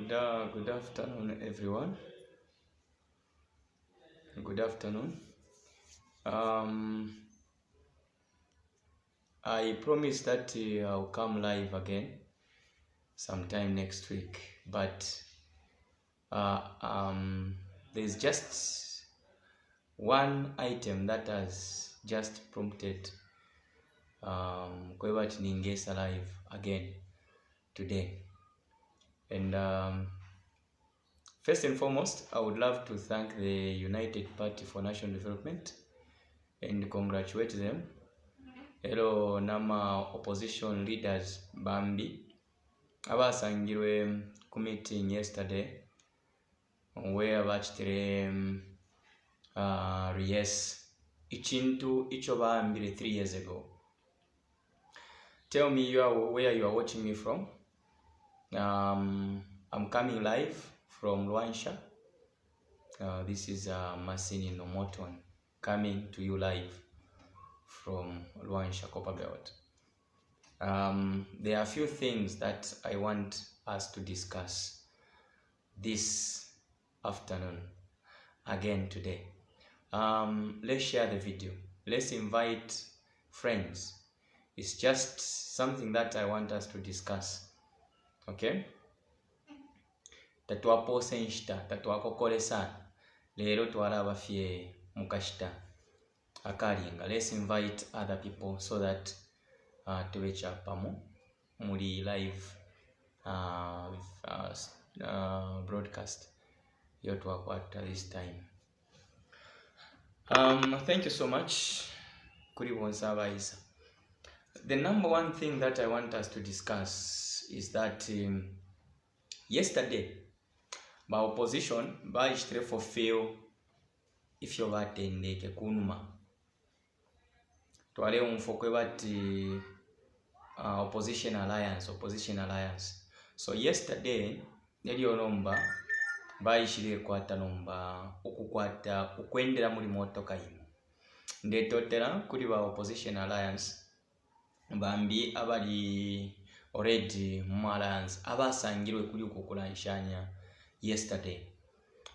Good afternoon, everyone. Good afternoon. I promise that I'll come live again sometime next week, but there's just one item that has just prompted kweba tiningesa live again today. And first and foremost, I would love to thank the United Party for National Development and congratulate them. Hello, nama opposition leaders Bambi. Abasangirwe ku meeting yesterday where bachitire yes ichintu icho baambire 3 years ago. Tell me where you are watching me from. I'm coming live from Luansha. This is Masini Nomoton coming to you live from Luansha, Copperbelt. There are a few things that I want us to discuss this afternoon again today. Let's share the video. Let's invite friends. It's just something that I want us to discuss. Okay? Tatuapose nshita, tatuakokolesa lero twalaba fye mukashita akalinga. Let's invite other people so that tubecha pamu muri live broadcast yo twakwata this time. Thank you so much kuri bonsa abayisa. The number one thing that I want us to discuss is that yesterday my opposition baishtre for fail if you batendeke kunuma twale umfokwe bati opposition alliance. So yesterday neli onomba baishire kwata nomba okukwata ukwendera muri motoka imo ndetotera kuri ba opposition alliance Bambi abali already mu alliance abasangirwe kuri ukukulanshanya yesterday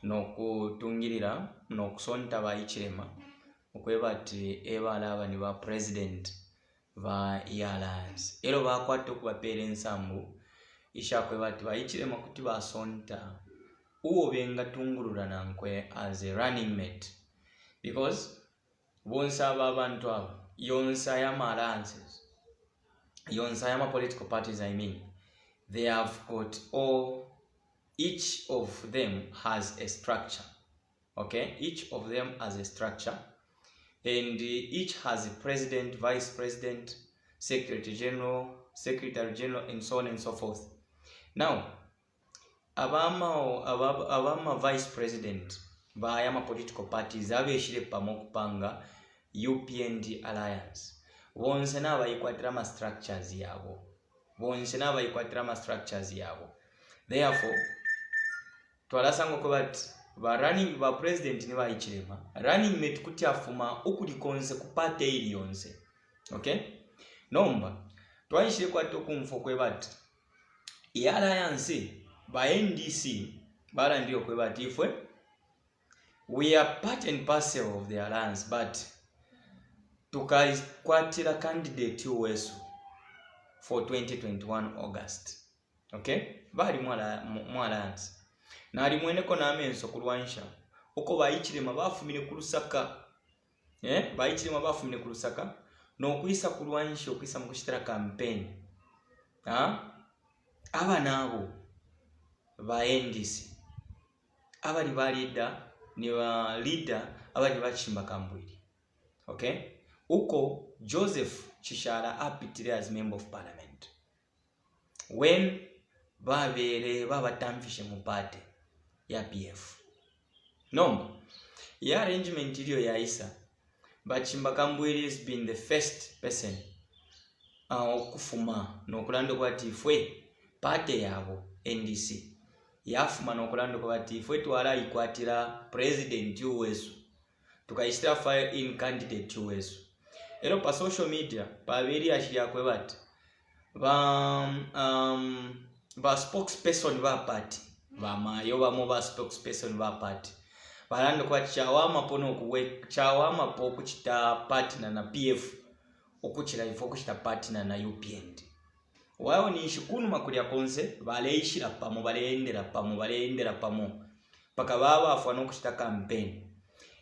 nokutungirira nokusonta bayichirema okweba ati ebalaba ni ba president ba alliance ero bakwata okubapera ensambu ishakweba ati bayichirema kuti basonta uwo benga tungurura nankwe as a running mate, because bonsa abantu abo yonsa ya alliances, yonsa ya political parties, I mean, they have got each of them has a structure. Okay, each of them has a structure, and each has a president, vice president, secretary general, and so on and so forth. Now abama vice president bayama political parties abeshire pamokupanga UPND alliance bonse nabayikwatira ma structures yabo. Therefore twalasango ko bat ba running ba president ni bayichirema running mate kuti afuma okulikonse ku party ili yonse. Okay, nomba twayishire kwato kumfo kwe bat alliance by NDC bara ndio kweba tifwe we are part and parcel of the alliance, but tukaikwatira candidate wesu for 2021 August. Okay, bali mu alliance na ali mweneko na amenso kulwansha uko bayichirema bafumire ku Lusaka, bayichirema bafumire ku Lusaka no kuisa kulwansha okuisa mu kushitira campaign aba nabo ba NDC abali ba leader ni ba leader abali bachimba kambwiri. Okay, uko Joseph Chishara apitire as member of parliament when babere babatamfishe mu party ya PF. Nomba ya arrangement iliyo ya Isa bachimba kambwiri has been the first person okufuma nokulando kwati fwe party yabo NDC yafuma nokulando kwati fwe twala ikwatira president wesu tukayistira fire in candidate wesu. Ero pa social media babiri ashya kwebati ba spokesperson ba party bamayo bamo ba spokesperson ba party balando kwa chawama pono okuwe chawama po okuchita partner na PF okuchira ifo okuchita partner na UPND wao ni shikunu makulya konse baleyishira pamo balendera pamo paka baba afwana okuchita campaign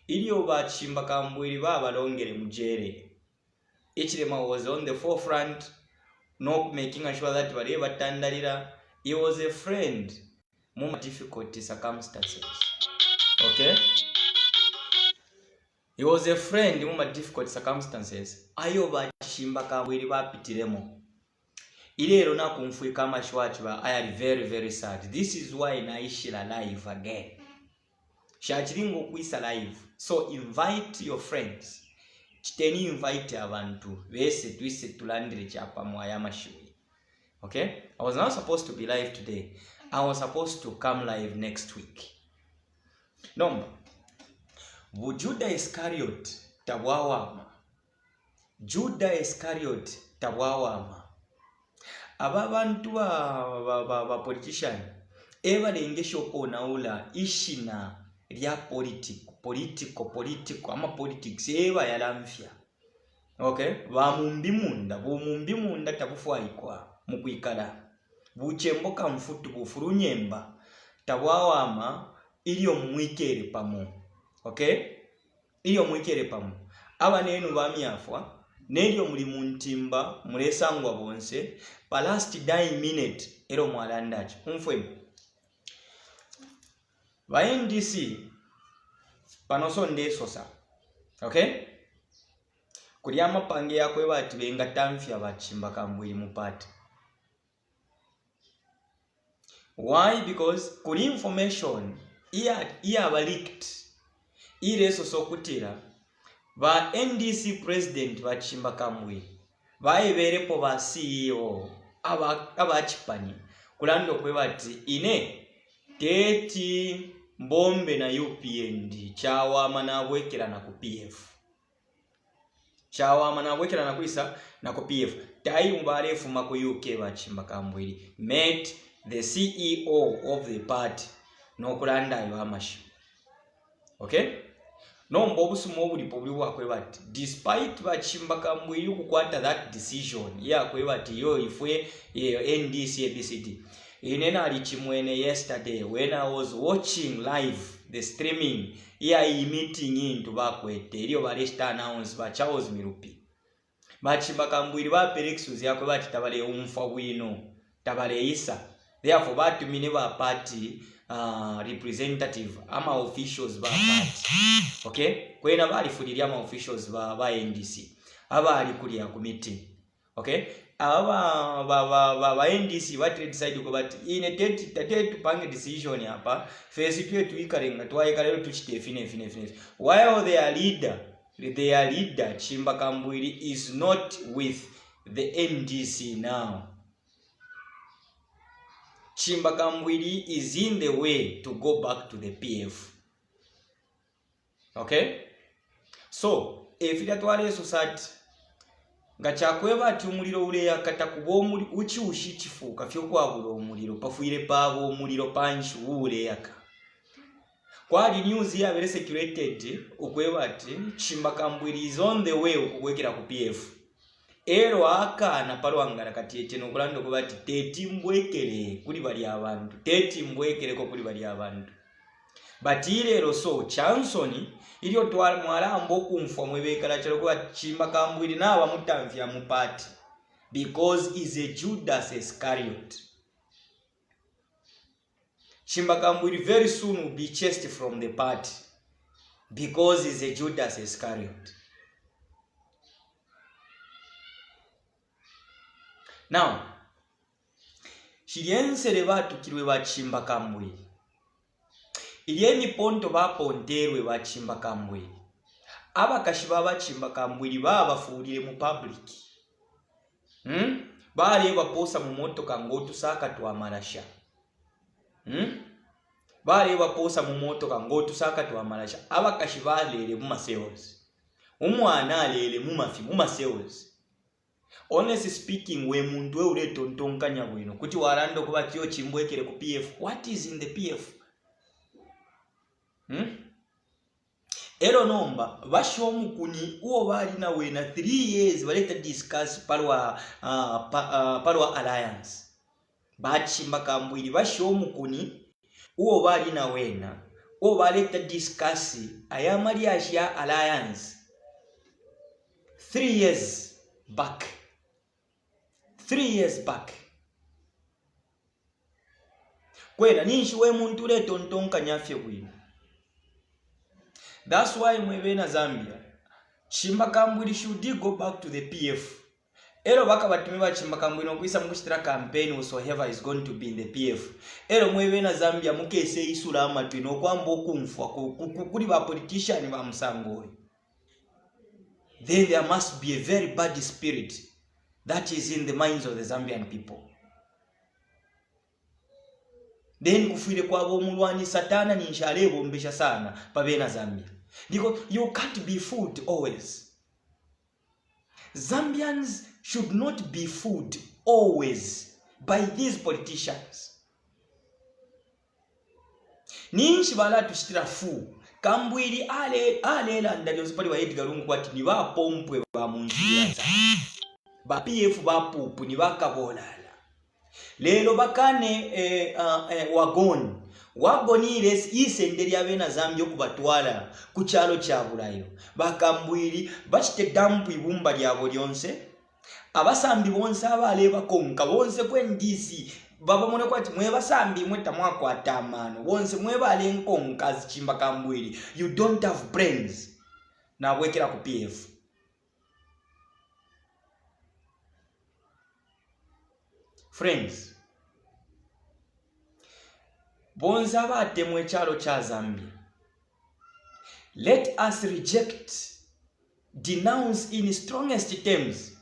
iliyo bachimba kambwiri baba longere mujere Ichilema was on the forefront no making sure that bali batandalira. He was a friend more difficult circumstances. Okay, he was a friend more difficult circumstances ayo bachimba kambwiri bapitiremo ilero na kumfuika amashwachi ba I am very very sad. This is why naishira live again shachiringo kuisa live, so invite your friends chiteni invite abantu bese twise tulandire chapa mwaya mashuyi. Okay, I was not supposed to be live today. I was supposed to come live next week. Number Judah Iscariot tabwawama. Judah Iscariot tabwawama. Aba bantu ba politician eba lengesho kona ula ishina lya political ama politics eba yalamfya. Okay, bamumbi munda tabufwaikwa mukwikala buchemboka mfutu bufurunyemba tabwawama iliyo mwikere pamo. Okay, iliyo mwikere pamo aba nenu bamyafwa neliyo muli muntimba mulesangwa bonse pa last dying minute ero mwalandacho umfwe ba NDC panoso ndesosa. Okay, kuli amapange yakwe bati benga tamfya bachimba kambwiri mupati. Why? Because kuli information iya ba leaked ile soso kutira ba NDC president bachimba kambwiri bayiberepo ba CEO abachipani kulando kwe bati ine teti mbombe na UPND chawama nabwekera na ku PF chawama nabwekera na kuisa na ku PF tayi umbalefu mako UK bachimba kambwiri met the CEO of the party no kulanda yo amashu. Okay, no mbobusumo obulipo buli wakwe bati despite bachimba kambwiri kukwata that decision yakwe bati yo ifwe NDC ABCD inena alichimwene yesterday when I was watching live the streaming meeting into bakwete iliyo balesta announce ba Charles Mirupi bachimba kambwiri ba Perixus yakwe bati tabale umfa wino tabale isa therefore batu mine ba party representative ama officials ba party. Okay, kwena bali fudiria ama officials ba NDC aba ali kuli ya meeting. Okay, aba NDC what decide ko bati ine tete tupange decision hapa face yetu ikarenga twayikalero tuchite fine while their leader Chimba Kambwiri is not with the NDC now. Chimba Kambwiri is in the way to go back to the PF. Okay, so if it atwale society ngachakweba ati umuliro ule yakata kubo muri uchi ushichifuka fyo kwabura umuliro pafuire pabo umuliro panchi ule yaka kwali news ya very circulated ukweba ati Chimba Kambwiri is on the way ukugwekera ku PF ero aka na parwangara kati echeno kulando ko bati teti mbwekere kuli bali abantu teti mbwekere ko kuli bali abantu batire ero so chansoni iliyo twala mwalambo kumfwa mwebekala chalo kwa Chimba Kambwiri na bamutamvya mupati because is a Judas Iscariot. Chimba Kambwiri very soon will be chased from the party because is a Judas Iscariot. Now shiriensere batu kilwe ba Chimba Kambwiri ilieni ponto baponterwe ba Chimba Kambwiri abakashiba ba Chimba Kambwiri babafuulire mu public bali baposa mu motoka ngotu saka twamarasha bali baposa mu motoka ngotu saka twamarasha abakashiba lele mu sales umwana lele mu mafi mu sales Honestly speaking, we muntu we ule tontonkanya bwino kuti warando kuba kiyo chimbwekere ku PF. What is in the PF? Ero nomba bashomu kuni uo bali na we na 3 years baleta discuss palwa alliance. Bachimba kambwili bashomu kuni uo bali na wena uo baleta discuss ayamali ashia alliance 3 years back. 3 years back. Kwena ninshi we muntu le tontonka nyafye bwino. That's why mwebena Zambia Chimbakambwili should go back to the PF. Ero baka batumiwa Chimbakambwili nokuisa mkushitira campaign whatsoever is going to be in the PF. Ero mwebena Zambia mukese isula amatu inokuambo kumfwa kukuli ba politician ba msangoi. Then there must be a very bad spirit that is in the minds of the Zambian people. Then kufire kwa bomulwani satana ni nshale bombesha sana pabena Zambia. Because you can't be fooled always. Zambians should not be fooled always by these politicians. Ninshi bala tushitira fu. Kambwili ale ndali osipali wa Edgar Lungu kwati ni ba pompwe ba munjira za. Ba PF ba pupu ni bakabolala. Lelo bakane wagoni isenderi abena Zambia okubatwala ku kyalo kya Bulayo. Bakambwili bachite dampu ibumba lyabo lyonse. Abasambi bonse abale bakonka bonse kwendisi baba mone kwati mwe basambi mweta mwakwata amano bonse mwe bale nkonka Chimbakambwili. You don't have brains. Na bwekera ku PF. Friends, bonza batemwe kyalo kya Zambia. Let us reject, denounce in strongest terms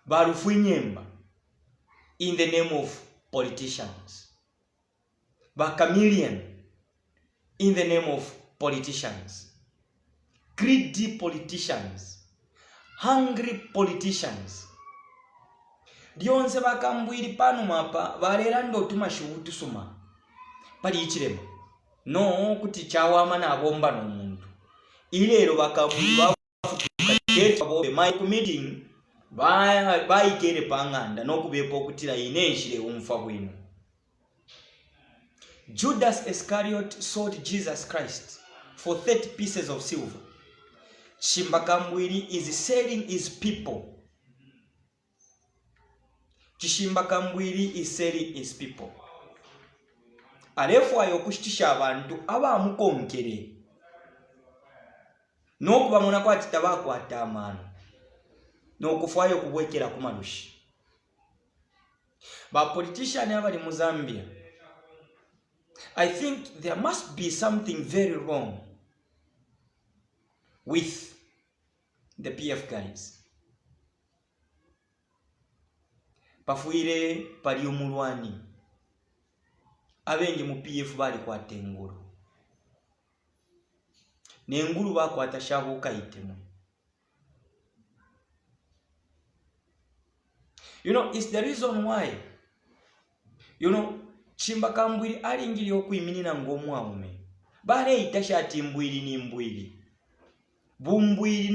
barufunyemba in the name of politicians. Chameleon in the name of politicians. Greedy politicians. Hungry politicians. Dionse bakambwili panu mapa balera ndo tumashubutu suma. Pali ichirema. No kuti chawama na bomba no muntu. Ilero bakambwili bafutuka bobe my meeting bayikere panganda no kubepo kutira ineshire umfa bwino. Judas Iscariot sold Jesus Christ for 30 pieces of silver. Chimbakambwili is selling his people. Chimbakambwili is selling his people. Alefu ayo kushitisha abantu aba mukonkere. Nokuba muna kwa titabako atamano. Nokufayo kubwekera kumanushi. Ba politician abali mu Zambia. I think there must be something very wrong with the PF guys. Pafuire pali omulwani. Abengi mu PF bali kwata engulu. N'engulu bakwata shabuka itemu. You know, it's the reason why, you know, Chimbakambwili alingiri okuyiminira ng'omwawume. Bale itashati mbwili ni mbwili. Bumbwili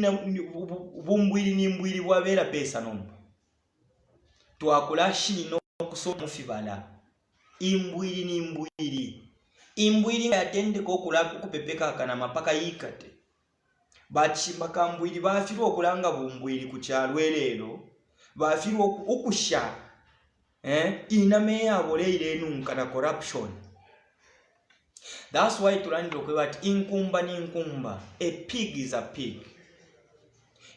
ni mbwili bwabera pesa nomba. Twakula shino kusoma mufibala. Imbwili ni mbwili. Imbwili yatende kokula kupepeka kana mapaka yikate. Chimbakambwili bafirwa okulanga bumbwili ku kyalo erero. Bafirwa okusha. Iname yabo leire nunka na corruption. That's why tulandiro kwebati inkumba ni inkumba. A pig is a pig.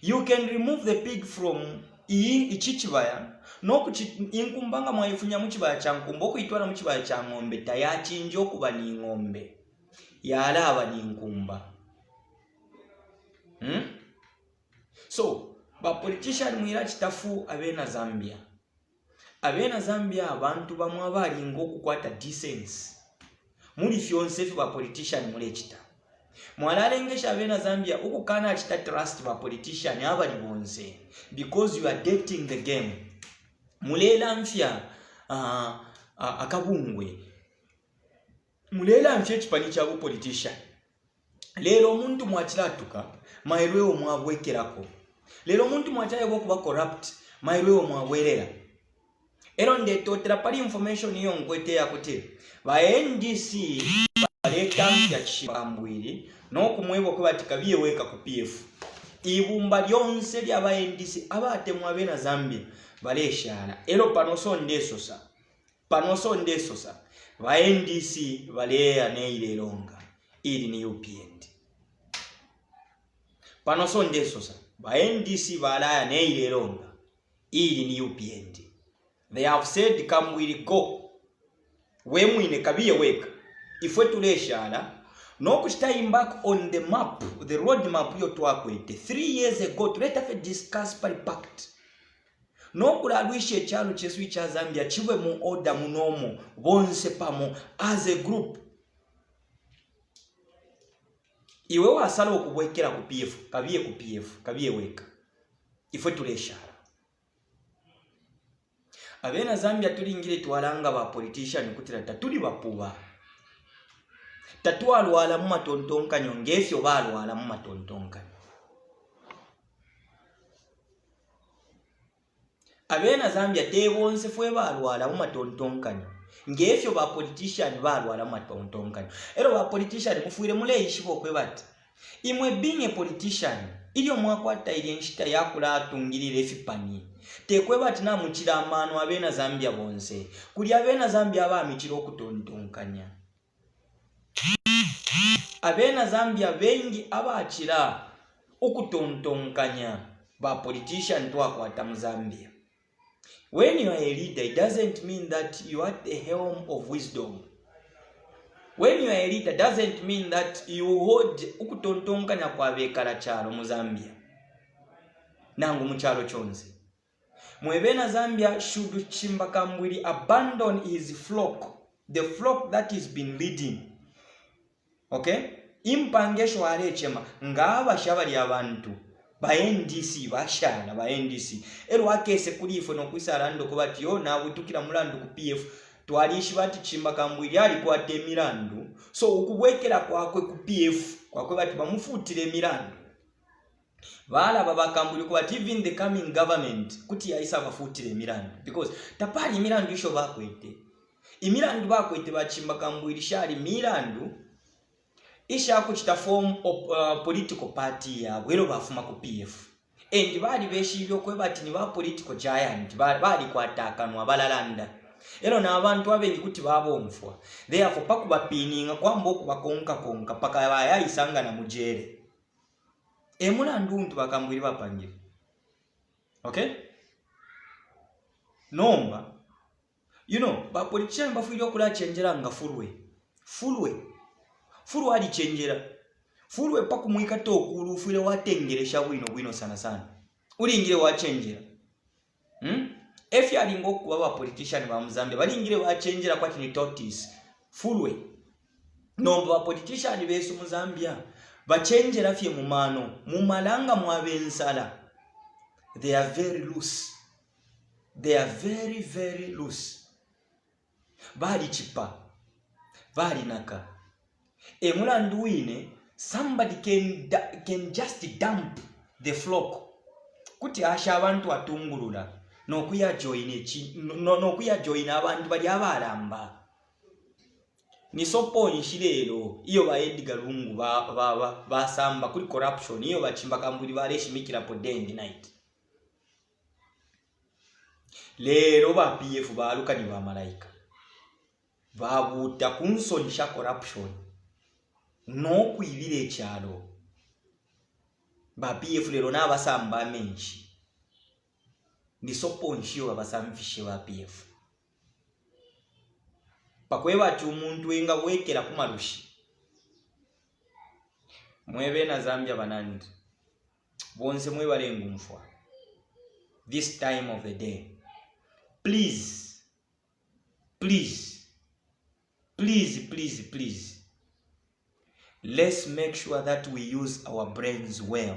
You can remove the pig from ichichibaya. No inkumbanga mwaifunya muchibaya cha nkumba okuitwala muchibaya cha ng'ombe tayachinja okuba ni ng'ombe. Yalaba ni inkumba. So, ba politician mwira chitafu abena Zambia. Abena Zambia abantu bamwe abali ngokukwata decency. Muri fyonse fi ba politician mulechita. mwalalengesha abena Zambia ukukana achita trust ba politician abali bonse because you are dating the game. Mulela mfya akabungwe, mulela mfya chipani cha bu politician. Lero omuntu mwachilatuka mairwewo mwabwekerako. Lero omuntu mwachaye kuba corrupt mairwewo mwabwerera. Ero ndetotera pali information iyo ngwete yakuti ba NDC baleka ya Chibambwiri n'okumwebo ko batikabiye weka ku PF. Ibumba lyonse lya ba NDC abate mwabena Zambia baleshana. Ero panoso ndesosa ba NDC baleya neilelonga ili ni UPND. Panoso ndesosa ba NDC balaya neilelonga ili ni UPND. They have said come will go. We mwine kabiye weka. Ifwe tuleshana. No kushtying back on the map, the road map yo twakwete 3 years ago tuleta discuss pali pact. No kulalwishe chalo cheswi cha Zambia chiwe mu order munomo bonse pamo as a group. Iwe wasala okubwekera ku PF, kabiye weka. Ifwe tuleshana. Abena Zambia tulingire twalanga ba politician kutira tatuli bapuba. Tatwalwala mu matontonkanyo ngefyo balwala mu matontonkanyo. Abena Zambia tebonse fwe balwala mu matontonkanyo ngefyo ba politician balwala mu matontonkanyo. Ero ba politician mufuire muleishibo kwebati. Imwe being a politician iliyo mwakwata ili nshita yakula atungirire efipani. Tekwebati na mukira amano abena Zambia bonse. Kuli abena Zambia abamikiro okutontonkanya. Abena Zambia bengi abachira okutontonkanya ba politician twakwata mu Zambia. When you are a leader, it doesn't mean that you are at the helm of wisdom. When you are a leader, doesn't mean that you hold ukutontonkanya kwa bekala chalo mu Zambia. Nangu mu chalo chonse. Mwebena Zambia should Chimbakambwiri abandon his flock, the flock that is been leading. Okay? Impangesho arechema ngaba shabali abantu ba NDC bashana ba NDC ero akese kulifo no kwisarando kubati yo nawe tukira mulando ku PF twalishi bati Chimbakambwiri ali kwa temirandu so ukubwekera kwakwe ku PF kwakwe bati bamufutire mirandu bala babakambuli kubati even the coming government kuti yaisa bafutire mirandu because tapali mirandu isho bakwete imirandu bakwete ba Chimbakambwiri shali mirandu isha kuchita form of political party ya bwero bafuma ku PF and bali beshibyo kwebati ni ba political giant bali kwatakanwa balalanda ero na abantu abengi kuti babomfwa therefore pakubapininga kwambo kubakonka paka yayisanga na mujere emulandu ntu bakambwiri bapangire. Okay? Nomba you know ba politician bafuiryo kula chenjera nga fulwe ali chenjera fulwe paku mwika tokulu ufire watengeresha bwino sana ulingire wa chenjera efi alingo kuba ba politician ba Mzambia balingire wa chenjera kwati ni tortoise fulwe nomba ba politician besu mu Zambia bachenjera fye mu mano mu malanga mwabensala they are very loose, very loose. Bali chipa bali naka emulandu wine somebody can just dump the flock kuti asha abantu atungulula no kuya join abantu bali abalamba ni sopo nshilelo iyo ba Edgar Lungu ba samba kuri corruption iyo ba Chimbakambwiri baleshimikira po day and night. Lero ba PF baluka ni ba malaika babuta kunsonisha corruption no kwibire cyalo ba PF lero nabasamba menshi ni sopo nshio abasamfishe ba PF pakweba ati umuntu wenga wekera kumarushi mwebe na Zambia banandi bonse mwebalenga umfwa this time of the day. Please let's make sure that we use our brains well.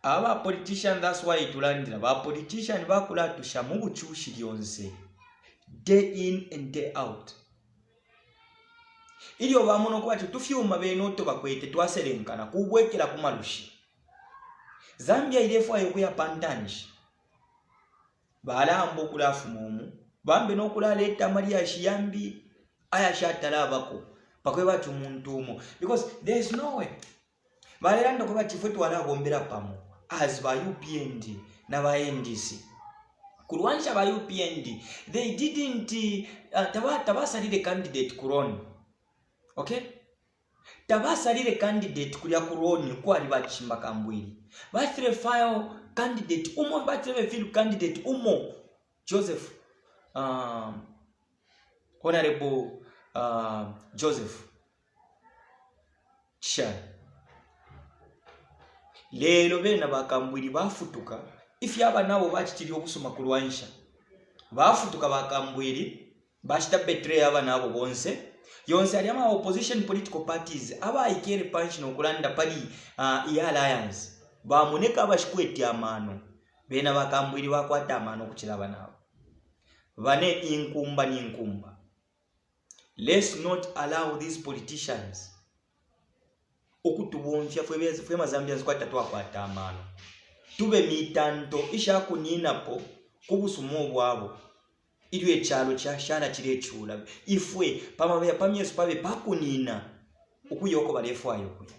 Aba politician, that's why itulandira ba politician bakula tusha mu buchushi lyonse day in and day out. Ili obamuno kwati tufyuma beno to bakwete twaserenkana kubwekera kumalushi. Zambia ilefu ayo kuya pantanji. Balambo kulafu mumu bambe nokula leta Maria shiyambi aya shatala bako pakwe batu muntu umo because there is no way. Balelando ko bati fetu wala bombera pamo as ba UPND na ba NDC. Kulwansha ba UPND they didn't tabasalire candidate kuroni. Okay? Tabasalire candidate kulya kuroni kwa ali bachimba kambwili. Bathre file candidate umo bathre file candidate umo Joseph Honorable Joseph Chan. Lelo bena bakambwili bafutuka if yaba nabo bachitiri obusoma kulwansha bafutuka bakambwili bashita betray aba nabo bonse yonse ali ama opposition political parties aba ikere punch no kulanda pali alliance bamuneka abashikweti amano bena bakambwili bakwata amano kuchilaba nabo bane inkumba ni inkumba. Let's not allow these politicians okutubonfya fwe mazambia zikwata twakwata amano tube mitanto isha kuninapo kubusumo bwabo ilwe chalo cha shana chile chula ifwe pamabya pamyesu pabe pakunina okuyoko balefu ayo kuya.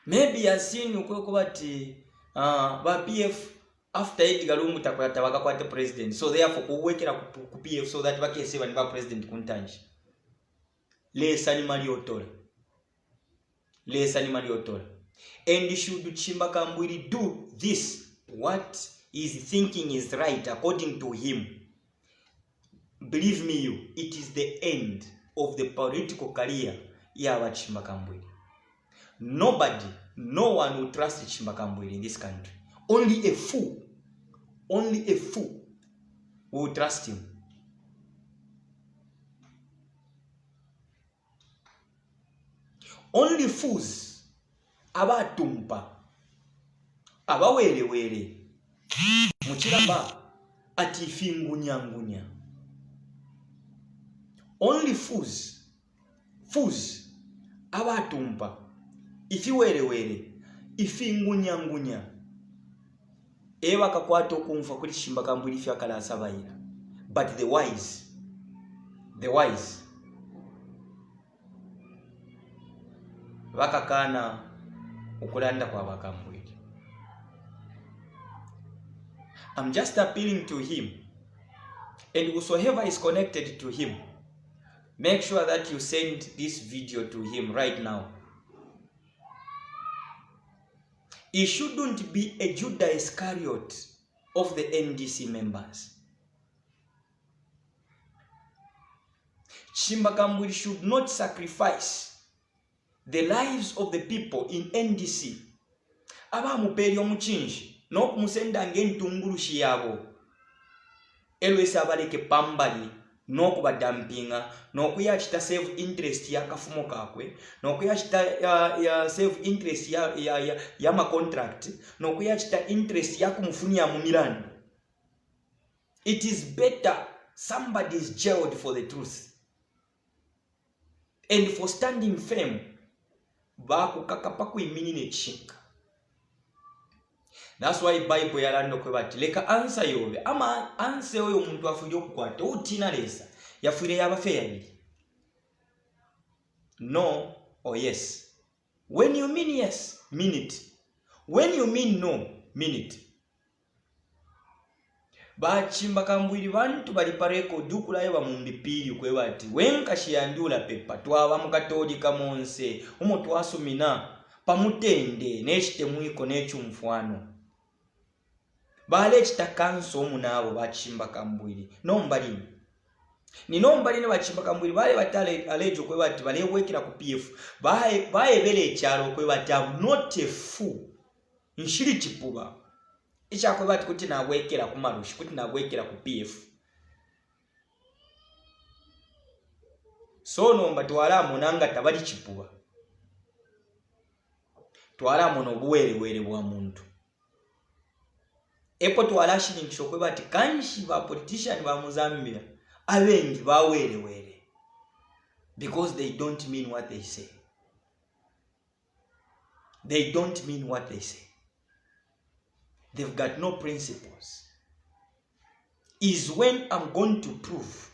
Maybe yasini ukweko bati ba PF after Edgar Lungu takwata bakakwata president so therefore kuwekera ku PF so that bakese bani ba president kuntanji. Lesa ni mali otola. And should Chimba Kambwili do this, what is thinking is right according to him, believe me you, it is the end of the political career ya Chimba Kambwili. No one will trust Chimba Kambwili in this country. Only a fool will trust him. Only fools abatumpa abawelewele muchiramba ati fingunya. Only fools abatumpa ifiwelewele ifingunya eba kakwato kumfa kuli Chimba Kambwili fyakala asabaira. But the wise bakakana ukulanda kwa bakambwili. I'm just appealing to him, and whosoever is connected to him, make sure that you send this video to him right now. He shouldn't be a Judas Iscariot of the NDC members. Chimba Kambwili should not sacrifice the lives of the people in NDC. Aba muperi omuchinji no kumusenda ngentungulushi yabo elwesa abaleke pambali no kubadampinga no kuyachita save interest ya kafumo kakwe no kuyachita ya save interest ya ma contract no kuyachita interest ya kumufunia mu Milan. It is better somebody is jailed for the truth and for standing firm baku kakapaku imini nechinka. That's why Bible yalando kwe bati leka answer yobe ama answer oyo muntu afujo kukwata utina lesa yafire yabafe yabili. No or yes. When you mean yes, mean it. When you mean no, mean it. Ba Chimba Kambwili bantu bali pareko dukula yeba mumbipiri kwe bati wenka shiyandula pepa twaba mukatolika monse umo twasumina pamutende neshite mwiko nechumfwano bale chitakanso munabo ba Chimba Kambwili nombalini ni nombalini ba Chimba Kambwili bale batale alejo kwe bati bale wekira ku PF bae bele chalo kwe bati am not a fool nshiri chipuba icha kwe bati kuti na wekira ku marushi kuti na wekira ku PF so nomba twala nanga tabali chipuwa twala mono buwere bwa muntu epo twala shiningisho kwe bati kanshi ba politician ba Mozambique abengi bawere because they don't mean what they say. They don't mean what they say. They've got no principles. Is when I'm going to prove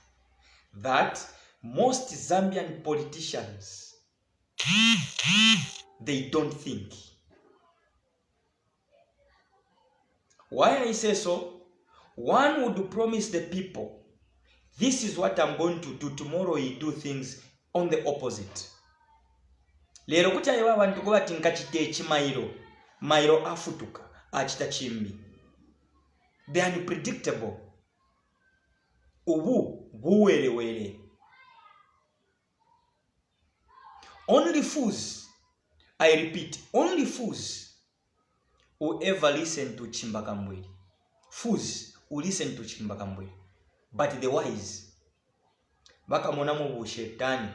that most Zambian politicians, they don't think. Why I say so? One would promise the people, this is what I'm going to do. Tomorrow you do things on the opposite. Lero kuchayiwa abantu ko bati nkachite ekimayiro mayiro afutuka achita chimbi. They are unpredictable. Ubu buwere. Only fools, I repeat, only fools who ever listen to Chimbakambwe. Fools who listen to Chimbakambwe. But the wise, baka monamu bu shetani,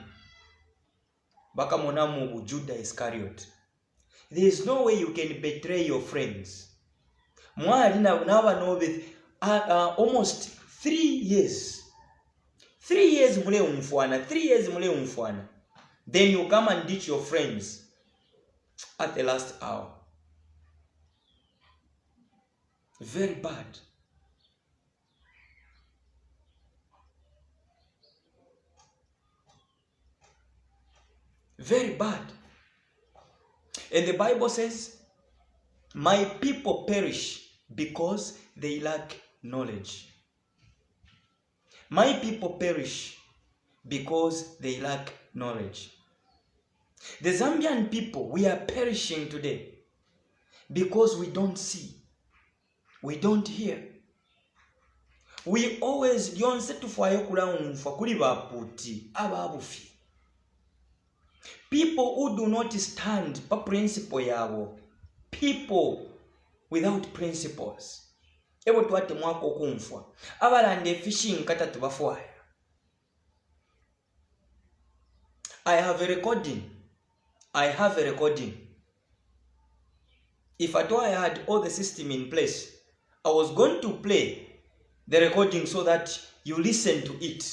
baka monamu bu Judah Iscariot. There is no way you can betray your friends. Mwari now know with almost 3 years. 3 years mule umfuana, 3 years mule umfuana. Then you come and ditch your friends at the last hour. Very bad. Very bad. And the Bible says, my people perish because they lack knowledge. My people perish because they lack knowledge. The Zambian people, we are perishing today because we don't see, we don't hear. We always yonse tufayo kula unfa kuli baputi ababufi. People who do not stand pa principle yawo. People without principles. Ebo tuwate mwako kumfwa. Abalande fishing kata tubafuaya. I have a recording. If at all I had all the system in place, I was going to play the recording so that you listen to it.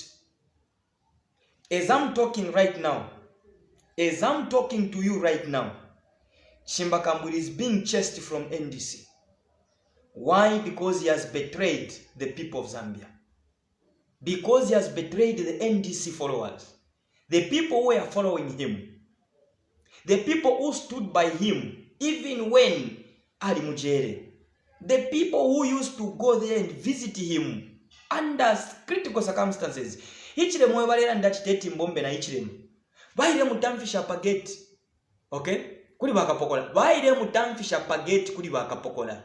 As I'm talking right now, as I'm talking to you right now, Chimbakambwe is being chased from NDC. Why? Because he has betrayed the people of Zambia. Because he has betrayed the NDC followers. The people who were following him. The people who stood by him, even when Ali Mujere. The people who used to go there and visit him under critical circumstances. Ichile mwebalera ndachiteti mbombe na ichile. Baile mutamfisha pageti. Okay? Kuli bakapokola. Baile mutamfisha pageti kuli bakapokola.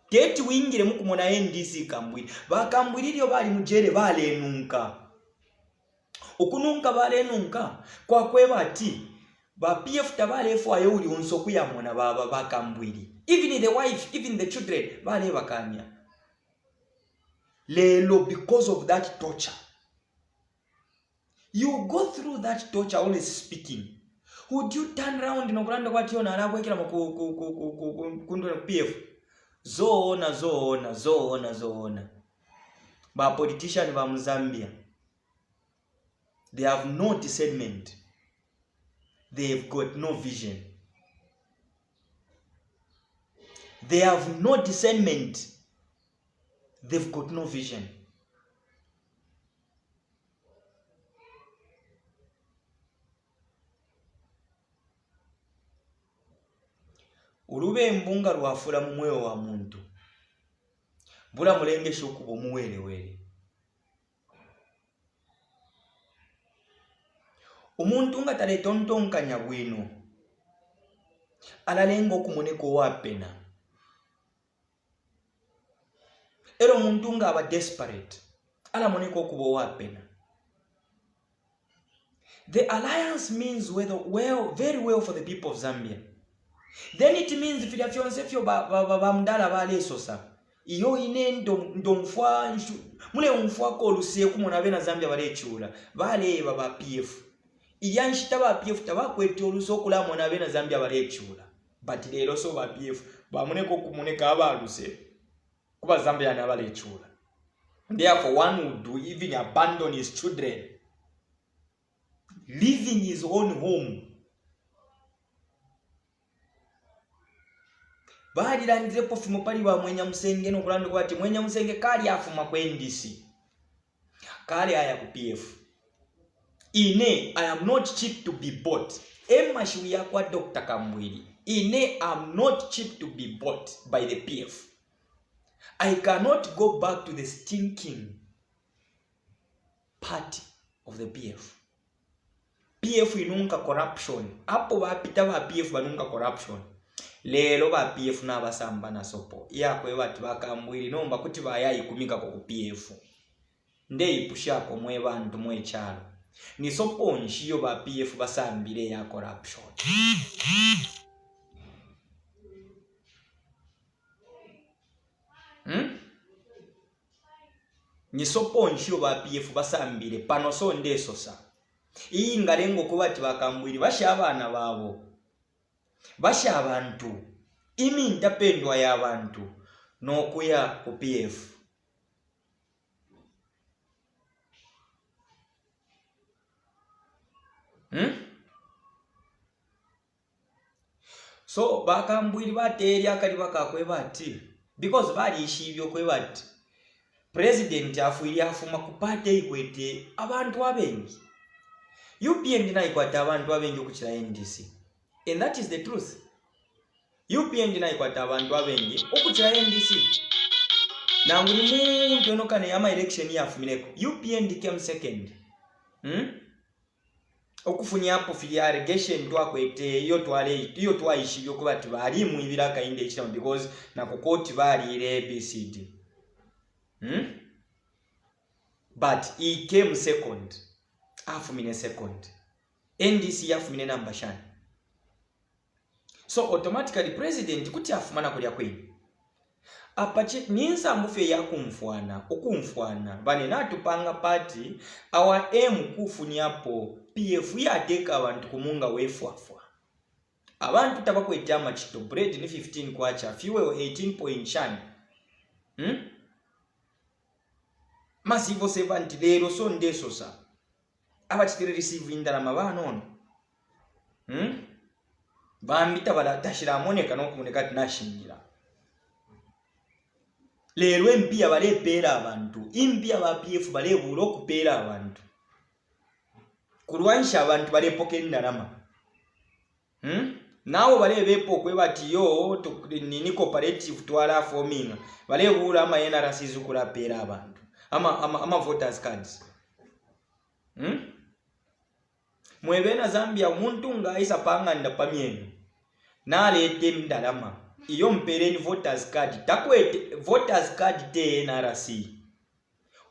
Keti wingire mukumona NDC Kambwili. Bakambwililio bali Mujere bale nunka. Ukununka bale nunka. Kwa kweba ati. Ba PF tabale fwa yuli unsoku ya mwana baba bakambwili. Even the wife, even the children, bale bakanya. Lelo, because of that torture. You go through that torture always speaking. Would you turn around na kulanda kwa tiyo na alabu ekila kundu PF? Zoona. Ba politician ba Mzambia. They have no discernment. They've got no vision. They have no discernment. They've got no vision. Urube mbunga rwafula mumweo wa muntu. Bula mulenge shokubo muwele. Umuntu nga tale tontonkanya bwino. Alalengo kumoneko wapena. Ero muntu nga aba desperate. Ala moneko kubo wapena. The alliance means very well for the people of Zambia. Then it means if you have yourself bamdala bale sosa. Iyo ine ndomfwa mule umfwa ko lusiye kumona bena Zambia bale chula. Bale baba PF. iyanshita ba PF tabakwete oluso la mona bena Zambia balechula but lero so ba PF bamuneko kumuneka abaluse kuba Zambia na balechula. Therefore one would do even abandon his children leaving his own home. Baaliranze pofumo pali ba Mwenya Musenge no kulando kwati Mwenya Musenge kali afuma kwa NDC kali aya ku PF ine I am not cheap to be bought. Emma Shiuya kwa Dr. Kambwili ine I am not cheap to be bought by the PF. I cannot go back to the stinking party of the PF. PF inunga corruption. Apo bapita ba PF banunga corruption. Lero ba PF na basamba na sopo. Yakwe bati bakambwili nomba kuti bayayi kumika ku PF. Nde ipusha ko mwe bantu mwe chalo. Ni sopo nshiyo ba PF basambire ya corruption. Ni sopo nshiyo ba PF basambire pano so ndeso sa. Iyi ngalengo kubati bakambwili basha abana babo. Basha abantu. Imi ntapendwa ya abantu nokuya ku PF. So bakambwili bateri akali bakakwe bati because bali ishibyo kwe bati president afuili afuma kupate ikwete abantu abengi. UPN na ikwata abantu abengi kuchira NDC. And that is the truth. UPN na ikwata abantu abengi okuchira NDC. Na nguli muntu onokane yama election yafumileko. UPN came second. Okufunya hapo fili allegation twakwete iyo twayishibyo kuba tibali mu ibiraka inde ekira because na kukoti bali ile ABCD. But he came second. Afumine second. NDC yafumine number shan. So automatically president kuti afumana kulya kwini. Apache ninsa mbufe ya okumfwana bane natupanga party our aim kufunyapo PF yateka abantu kumunga wefwafwa abantu tabakweta machito bread ni 15 kwacha fuel 18 point shan masivo 70 lero so ndeso sa abachitire receive indala mabano bambita badatashira moneka no kumuneka tinashingira. Lero empia bale pera abantu impia ba PF bale bulo kupera abantu kulwansha abantu bale pokeni ndalama nawo bale bepo kwe bati yo nini cooperative twala forming bale bula ama NRC zukula pera abantu ama voters cards mwebena Zambia umuntu ngaisa panga ndapamyeni nalete ndalama iyo mpereni voters card takwete voters card te NRC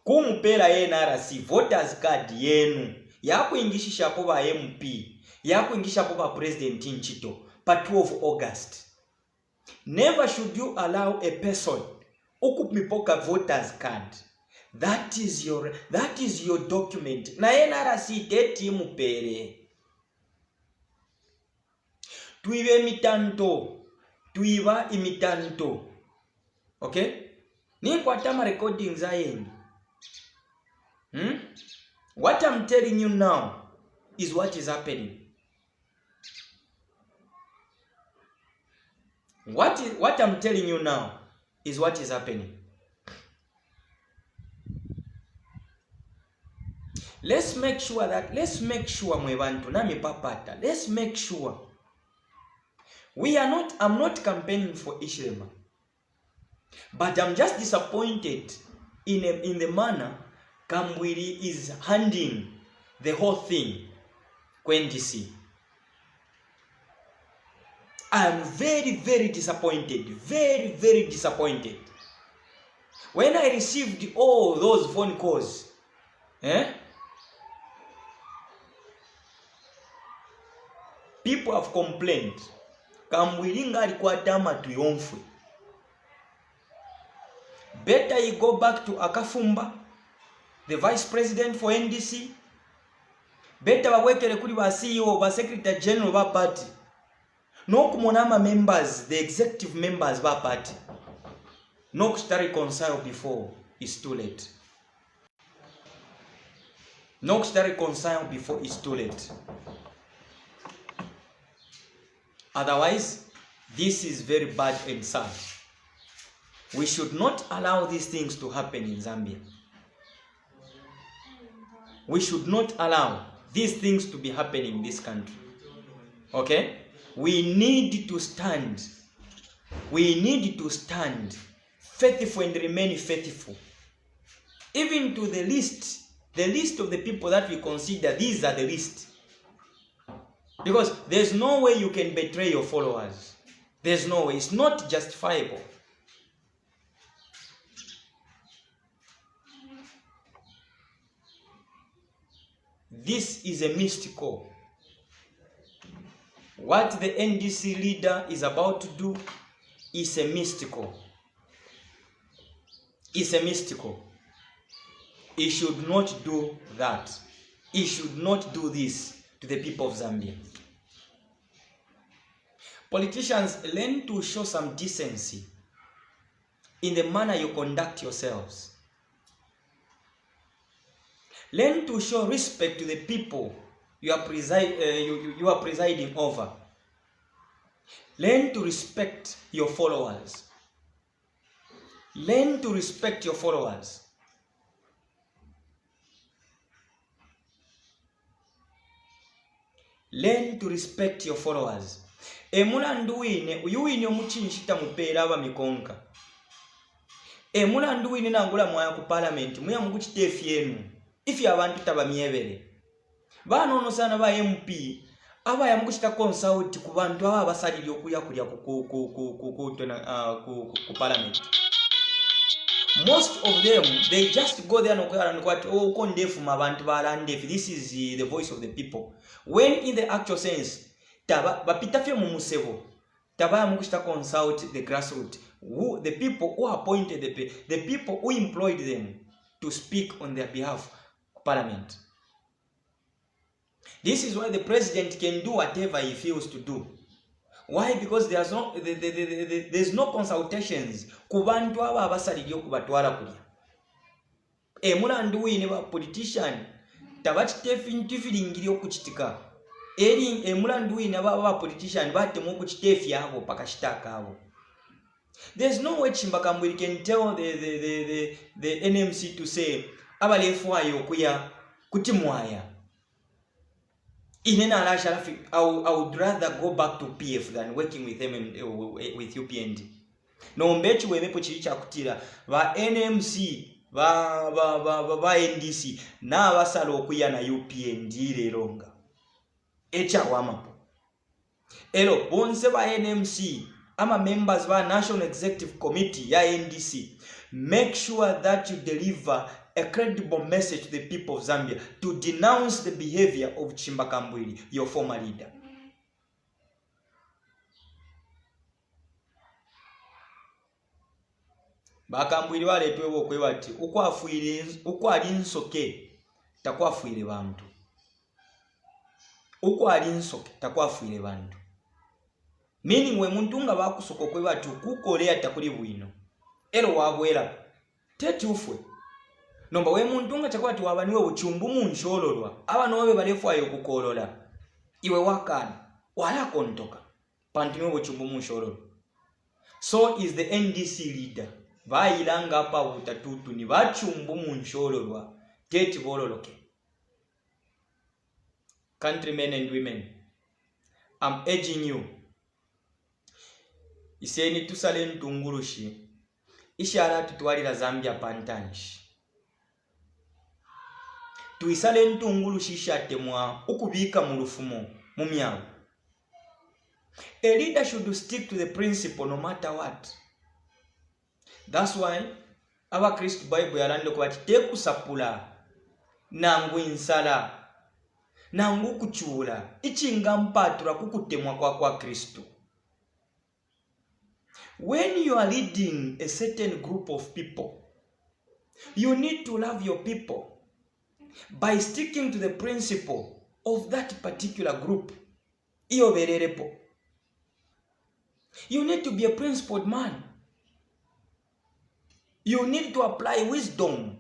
kumpera NRC voters card yenu yakuingishisha ko ba MP yakuingisha ko ba president nchito pa 12 August. Never should you allow a person ukumipoka voters card. That is your document na NRC teti mupere tuive mitanto tuiva imitanto. Okay? Ni kwa tama recordings ayendi. What I'm telling you now is what is happening. What I'm telling you now is what is happening. Let's make sure mwebantu nami papata. Let's make sure I'm not campaigning for Ishirema. But I'm just disappointed in the manner Kambwili is handing the whole thing kwa NDC. I am very, very disappointed. Very, very disappointed. When I received all those phone calls, people have complained. Kambwili ngali kwa tama tuyomfwe. Better you go back to Akafumba, the vice president for NDC. beta babwekere kuri ba CEO ba secretary general ba party n'okumunama members, the executive members ba party n'okusta reconcile before it's too late. N'okusta reconcile before it's too late. Otherwise, this is very bad and sad. We should not allow these things to happen in Zambia. We should not allow these things to be happening in this country. Okay? We need to stand. We need to stand faithful and remain faithful. Even to the list of the people that we consider, these are the least. Because there's no way you can betray your followers. There's no way. It's not justifiable. This is a mystical. What the NDC leader is about to do is a mystical. It's a mystical. He should not do that. He should not do this to the people of Zambia. Politicians, learn to show some decency in the manner you conduct yourselves. Learn to show respect to the people you are presiding over. Learn to respect your followers. Learn to respect your followers. Learn to respect your followers. Emulandu wine uyuwine omuchinshita mupeera aba mikonka. Emulandu wine nangula mwaya ku parliament muya mukuchitefi yenu. Ifi abantu tabamyebere. Banono sana ba MP aba yamukuchita consult ku bantu aba basaliri okuya kulya ku parliament. Most of them, they just go there and what kondefu mabantu balandefu. This is the voice of the people. When in the actual sense, bapita fye mumusebo, taba yamukuchita consult the grassroots, the people who appointed the people who employed them to speak on their behalf of parliament. This is why the president can do whatever he feels to do. Why? Because there's no consultations ku bantu aba abasaliri okubatwala kulya. Emulandu wine ba politician tabachitefi ntifilingiri okuchitika. Emulandu wine ba politician batemu okuchitefi abo pakashitaka abo. There's no way Chimbakambwili can tell the NMC to say abalefuayo kuya kutimwaya. I would rather go back to PF than working with them with UPND. No mbechi wemepo chiricha kutira ba NMC ba NDC na basala okuya na UPND leronga. Echa wamapo. Elo bonse ba NMC ama members ba National Executive Committee ya NDC, make sure that you deliver a credible message to the people of Zambia to denounce the behavior of Chimbakambwili, your former leader. Bakambwili waletwe bokwe bati uko ali nsoke takwafuire bantu. Uko ali nsoke takwafuire bantu. Meaning we muntu nga bakusoko kwe bati kukolea takuli bwino. Ero wabwera tetufwe. Nomba we muntu nga chakwati wabaniwe buchumbu munshololwa abanobe balefuayo okukolola iwe wakana wala kontoka pantino buchumbu munshololwa. So is the NDC leader bayilanga pa butatutu ni bachumbu munshololwa teti bololoke. Countrymen and women, I'm urging you, iseni tusale ntungurushi ishara tutwalira Zambia pantanshi. Tuisale ntungulushi shatemwa ukubika mu lufumo mu myawo. A leader should stick to the principle no matter what. That's why our Christ Bible yalande ko ati tekusapula nangu insala nangu kuchula ichinga mpatura kukutemwa kwa Kristo. When you are leading a certain group of people, you need to love your people by sticking to the principle of that particular group. You need to be a principled man. You need to apply wisdom.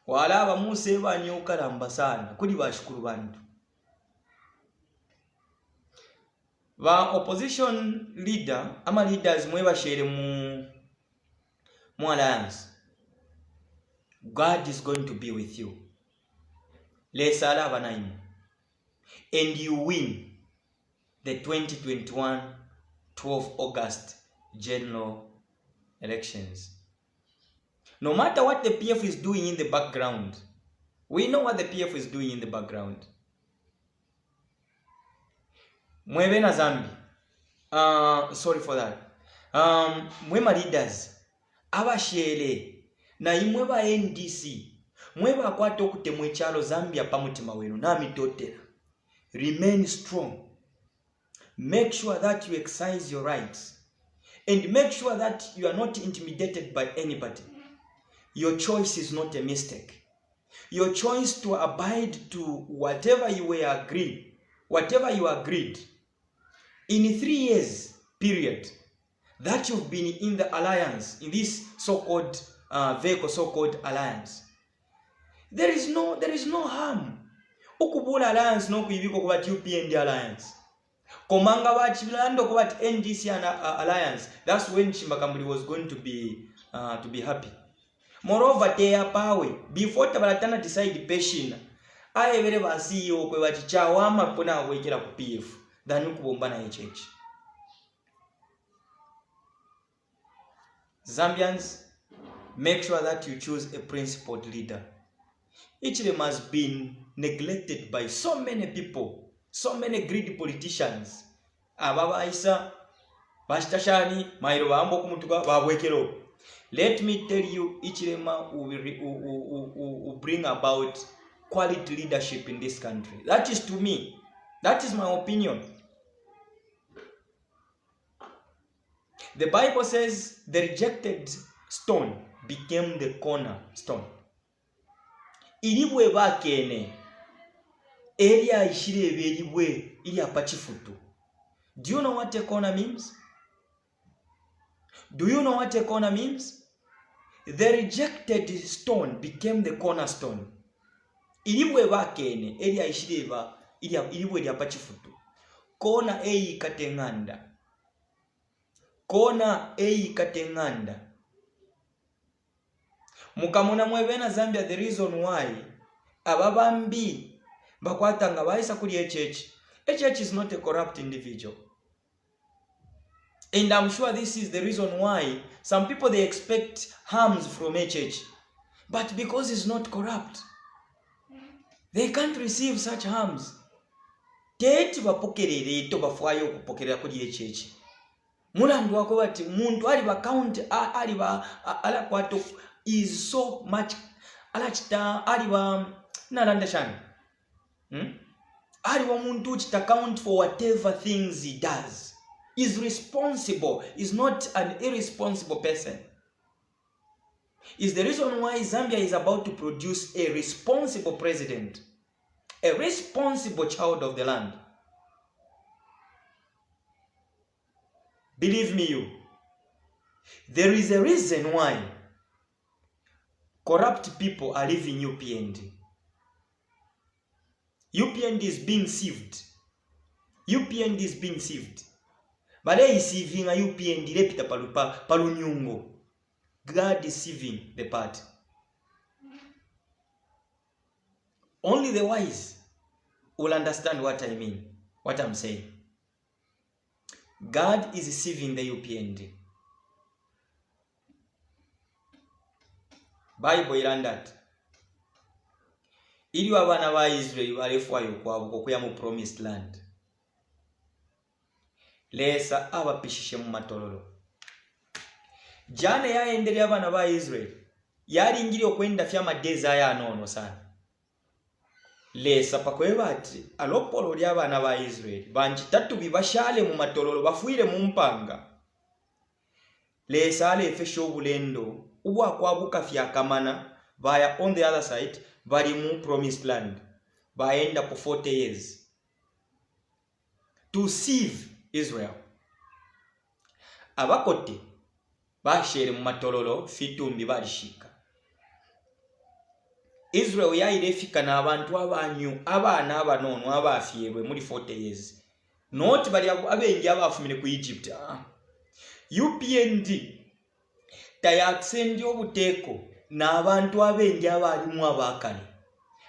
Wala abamuse banyokalamba sana kuli bashukuru bantu. Ba opposition leader ama leaders mwe share mu alliance. God is going to be with you. Lesala banaimu. And you win the 2021 12 August general elections. No matter what the PF is doing in the background, we know what the PF is doing in the background. Mwebe na Zambi. Sorry for that. Mwema leaders. Abashele. Na imwe ba NDC. Mweba akwata okutemwe kyalo Zambia pamutima wenu na mitotera. Remain strong. Make sure that you exercise your rights. And make sure that you are not intimidated by anybody. Your choice is not a mistake. Your choice to abide to whatever you agreed. In 3 years period that you've been in the alliance, in this so-called so-called alliance, there is no harm. Ukubula alliance no kuyibiko kuba UPND alliance. Komanga bachilando kuba NDC alliance. That's when Chimbakambuli was going to be happy. Moreover, they are power. Before Tabalatana decide patient, I very well see you kwe chawama pona wekera ku PF than ukubomba na HH. Zambians, make sure that you choose a principled leader. Ichilema has been neglected by so many people, so many greedy politicians. Ababa Isa, Bastashani, Mairo Ambo Kumutuka, Babwekero. Let me tell you, Ichilema will bring about quality leadership in this country. That is to me. That is my opinion. The Bible says the rejected stone became the cornerstone. Ilibwe bakene. Elia ishirebe ilibwe ili apachifutu. Do you know what a corner means? Do you know what a corner means? The rejected stone became the cornerstone. Ilibwe bakene elia ishireba ilibwe ili apachifutu. Kona eyi katenganda. Kona eyi katenganda. Mukamona mwebena Zambia, the reason why ababambi bakwatanga baisa kuli HH. HH is not a corrupt individual. And I'm sure this is the reason why some people they expect harms from HH. But because he's not corrupt, they can't receive such harms. Teti bapokerere to bafwayo kupokerera kuli HH. Mulandu wako bati muntu ali ba count ali ba ala kwato is so much alachita aliwa nalandashani aliwa muntu chita count for whatever things he does. Is responsible, is not an irresponsible person. Is the reason why Zambia is about to produce a responsible president, a responsible child of the land. Believe me you, there is a reason why corrupt people are leaving UPND. UPND is being sieved. UPND is being sieved. But they is sieving a UPND repita palunyungo. God is sieving the party. Only the wise will understand what I mean, what I'm saying. God is sieving the UPND. Bible irandat. Ili abana ba Israel balefwayo kwabo kuya mu promised land. Lesa abapishishe mu matololo. Jane yaendelea abana ba Israel. Yali ingiri okwenda fyama deza ya nono sana. Lesa pakweba ati alopolo lya abana ba Israel banji tatu bibashale mu matololo bafuire mu mpanga. Lesa ale efesho obulendo ubwa kwabuka fyakamana via on the other side bali mu promised land baenda ku 40 years to sieve Israel. Abakote bashere mu matololo fitumbi balishika. Israel yairefika n'abantu abanyu abaana abanono abafyebwe muri 40 years. Not bali abengi abafumire ku Egypt. UPND tayaksendi obuteeko n'abantu abengi abalimu abakale.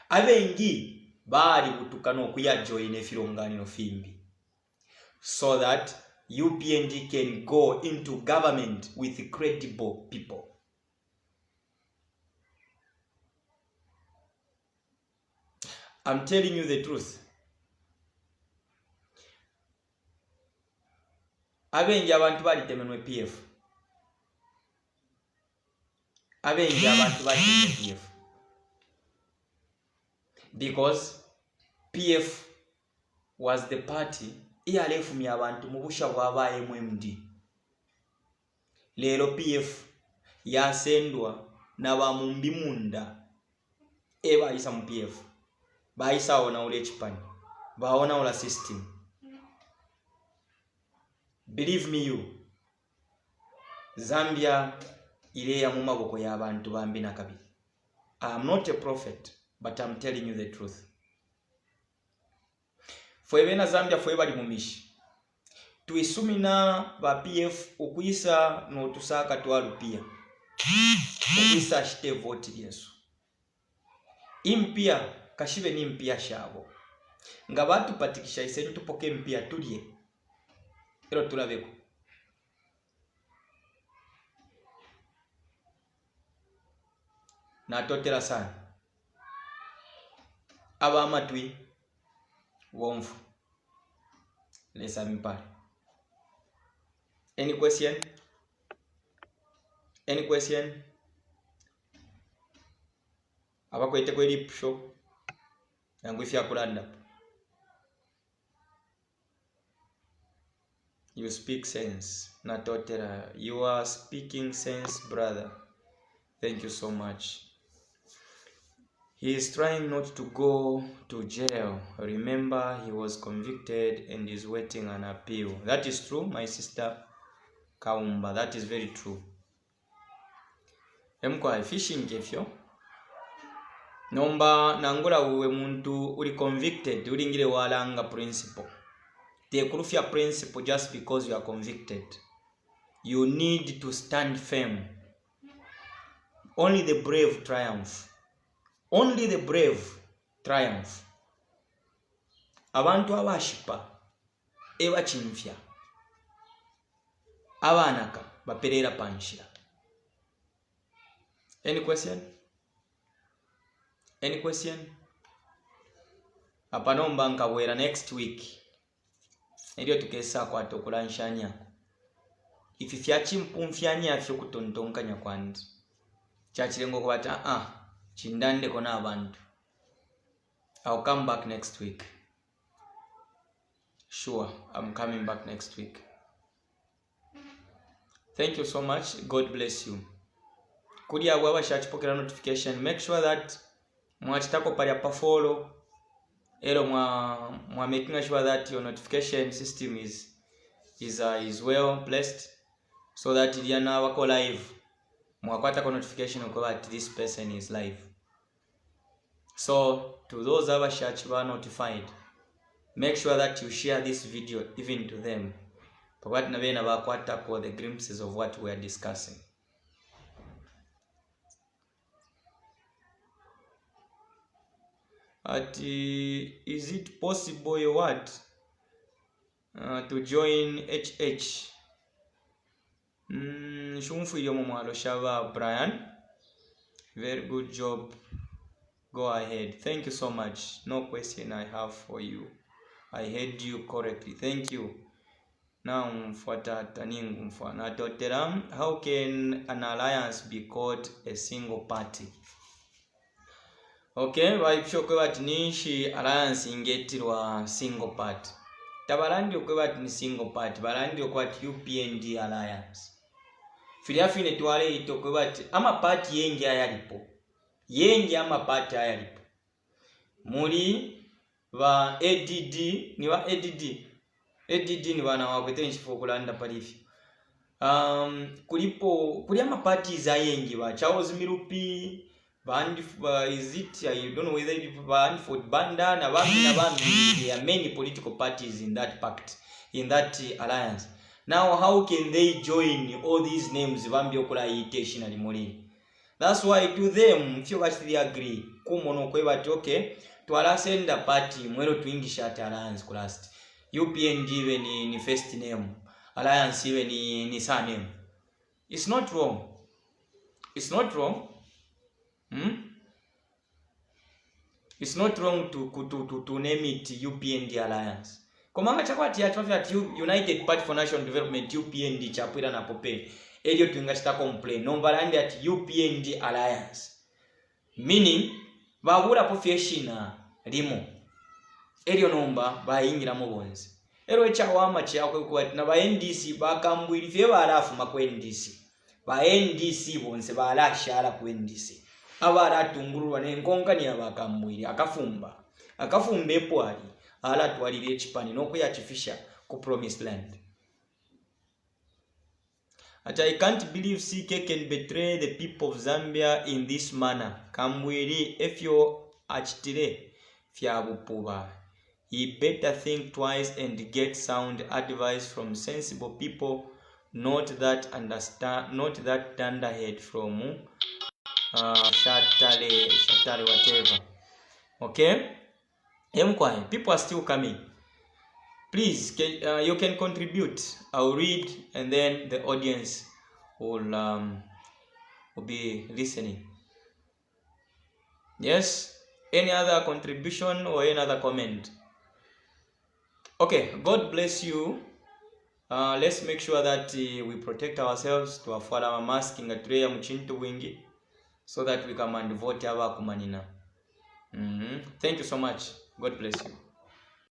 Abengi bali butukana okuyajoyina efironganiro fimbi. So that UPND can go into government with credible people. I'm telling you the truth. Abengi abantu balitemenwe PF. Abengi abantu balitemenwe PF. Because PF was the party iyalefumya abantu mu busha bwabaye MMD. Lero PF yasendwa n'abamumbi munda ebayisa mu PF. Bayisa ona ule chipani. Baona ula system. Believe me you. Zambia ile ya mu maboko y'abantu bambi na kabiri. I'm not a prophet, but I'm telling you the truth. Fwebe na Zambia fwebe bali mumishi. Tuisumina ba PF ukuyisa no tusaka tualupia. Ukuyisa ashite vote Yesu. Impia kashibe ni mpia shabo. Nga batu patikisha isenu tupoke mpia tulie. Ero tulabeko. Na totela sana. Aba amatwi wonfu. Lesa mpare. Any question? Any question? Abakwete kwe lip show. Yangu ifya kulanda. You speak sense. Natotera. You are speaking sense, brother. Thank you so much. He is trying not to go to jail. Remember, he was convicted and is waiting an appeal. That is true, my sister Kaumba. That is very true. Emkwa fishing kefyo. Nomba nangula uwe muntu uli convicted ulingile walanga principle. Tekurufya principle just because you are convicted. You need to stand firm. Only the brave triumph. Only the brave triumph. Abantu abashipa eba chimfya. Abanaka baperera panshira. Any question? Any question? Apanomba nkawera next week. Ndio tukesa kwa tokulanshanya. Ififya chimpumfyanya afyo kutontonkanya kwandi. Chachirengo kwata chindande kona abantu. I'll come back next week. Sure, I'm coming back next week. Thank you so much. God bless you. Kudia waba shachipokera notification. Make sure that mwachitako pali apa follow. Ero mwa making sure that your notification system is well placed, so that iliana wako live mwakwata ko notification uko that this person is live. So to those abashachi who are notified, make sure that you share this video even to them. Pakati na bena bakwata ko the glimpses of what we are discussing. Is it possible to join HH? Shumfu yomo mwalo shava Brian. Very good job. Go ahead. Thank you so much. No question I have for you. I heard you correctly. Thank you. Now mfuata taningu mfana toteram. How can an alliance be called a single party? Okay, waipshoke bati nishi alliance ingetirwa single party. Tabarandi okwe bati ni single party. Barandi okwe bati UPND alliance. Filiafine tuwale itokwe bati ama party yengi ayalipo. yengi amapati ayalipo muli ba ADD ni bana wakwete nchifo kulanda palifyo kuli amapati yengi ba Charles Milupi is it I don't know whether it Ford Banda na bami there are many political parties in that pact, in that alliance. Now how can they join all these names bambi okula intentionally muli? That's why to them, if you actually agree, kumono kwe bati okay, twala senda party mwero tuingisha at alliance kulast. UPND iwe ni first name, alliance iwe ni surname. It's not wrong. It's not wrong. It's not wrong to name it UPND Alliance. Komanga chakwati at United Party for National Development UPND chapwira na pope. Elio tuingashita complain. Nombalandi at UPND Alliance. Meaning, babura professional limo. Elio nomba ba ingira mobonzi. Ero echawama chakwe kwati na ba NDC bakambwiri fye barafu makwe NDC. Ba NDC bonse balashala ku NDC. Abara tungurwa n'enkonka ni abakambwiri akafumba epwali ala twalire ekipani n'okuyakifisha ku promised land. At I can't believe CK can betray the people of Zambia in this manner. Kambwiri efyo achitire fyabupuba. He better think twice and get sound advice from sensible people, not that thunderhead from Shatale, whatever. Okay? People are still coming. Please, you can contribute. I'll read and then the audience will be listening. Yes? Any other contribution or any other comment? Okay, God bless you. Let's make sure that we protect ourselves to afford our masking at Reya Muchintu Wingi, so that we can vote our kumanina. Thank you so much. God bless you.